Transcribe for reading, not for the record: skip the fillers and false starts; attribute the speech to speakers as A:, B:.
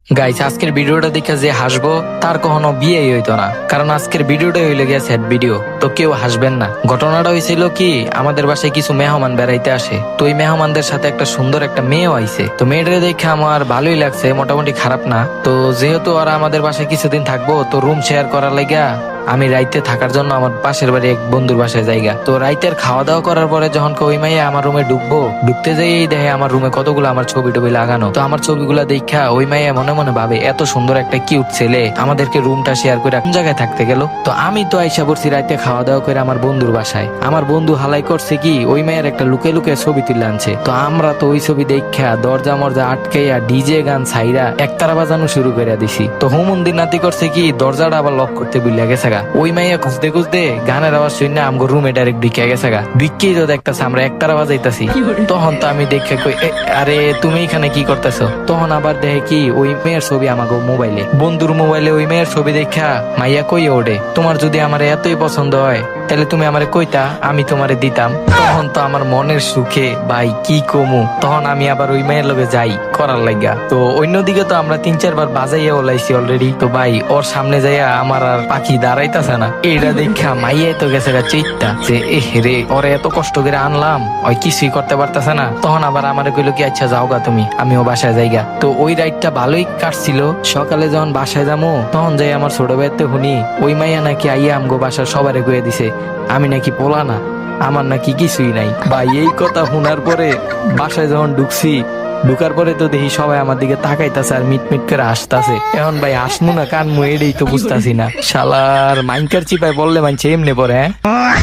A: Guys, আজকের ভিডিওটা দেখে যে হাসবো তার কখনো বিয়েই হইতো না, কারণ আজকের ভিডিওটা হইলে গিয়ে স্যাড ভিডিও। তো কেউ হাসবেন না। ঘটনাটা হয়েছিল কি, আমাদের বাসায় কিছু মেহমান বেড়াইতে আসে। তো ওই মেহমানদের সাথে একটা সুন্দর একটা মেয়েও আইছে। তো মেয়েটা দেখে আমার ভালোই লাগছে, মোটামুটি খারাপ না। তো যেহেতু ওরা আমাদের বাসায় কিছুদিন থাকবো, তো রুম শেয়ার করার লাগা আমি রাইতে থাকার জন্য আমার পাশের বাড়ি এক বন্ধুর বাসায় জায়গা। তো রাইতের খাওয়া দাওয়া করার পরে যখন ওই মাইয়া আমার রুমে ঢুকতে যাই দেখে আমার রুমে কতগুলো আমার ছবি টবি লাগানো। তো আমার ছবিগুলা দেখা ওই মাইয়া মনে মনে ভাবে, এত সুন্দর একটা কিউট ছেলে আমাদেরকে রুমটা শেয়ার করে কোন জায়গায় থাকতে গেল। তো আমি তো আইসা পড়ছি রাইতে খাওয়া দাওয়া করে আমার বন্ধুর বাসায়। আমার বন্ধু হালাই করছে কি, ওই মায়ের একটা লুকে লুকে ছবি তুলে আনছে। তো আমরা তো ওই ছবি দেখা দরজা মরজা আটকাইয়া ডিজে গান ছাইরা একতারা বাজানো শুরু করে দিছি। তো হুমন্দির নাতি করছে কি, দরজাটা আবার লক করতে ভুলে গেছে। ওই মাইয়া খুঁজতে খুঁজতে গানের আওয়াজ শুনে আমগো রুমে ডাইরেক্ট ঢুকে গেছে। ঢুকিয়ে তো দেখতেছে আমরা একতারা বাজাইতাছি। তখন তো আমি দেখে কই, আরে তুমি এখানে কি করতেছো? তখন আবার দেখে কি, ওই মেয়ের ছবি আমাকে মোবাইলে, বন্ধুর মোবাইলে ওই মেয়ের ছবি দেখা মাইয়া কই ওঠে, তোমার যদি আমার এতই পছন্দ হয় তাহলে তুমি আমারে কইতা, আমি তোমারে দিতাম। তখন তো আমার মনের সুখে ভাই কি কমু, তখন আমি আবার ওই মেয়ের লগে যাই করার লাগা। তো অন্যদিকে তো আমরা 3-4 বার বাজাইয়া ওলাইছি অলরেডি। তো ভাই ওর সামনে যাইয়া আমার আর পাখি দাঁড়াইতেছে না। এইটা দেখা মাইয়াই তো গেছে চিত্তা যে রে, ওরে এত কষ্ট করে আনলাম, ওই কিছুই করতে পারতেছে না। তখন আবার আমারে কইলো কি, আচ্ছা যাও গা তুমি, আমিও বাসায় যাইগা। তো ওই রাইডটা ভালোই কাটছিল। সকালে যখন বাসায় যাবো তখন যাই আমার ছোট ভাইতে শুনি ওই মাইয়া নাকি আইয়া আমগো বাসার সবারে কয়ে দিছে আমি নাকি পোলা না, আমার নাকি কিছুই নাই। ভাই এই কথা শোনার পরে বাসায় যখন ঢুকার পরে তো দেখি সবাই আমার দিকে তাকাইতাছে আর মিটমিট করে আসতাছে। এখন ভাই হাসমু না কানমু এটাই তো বুঝতাছি না। শালার মাইনকার চিপায় বললে মানছে এমনি পরে। হ্যাঁ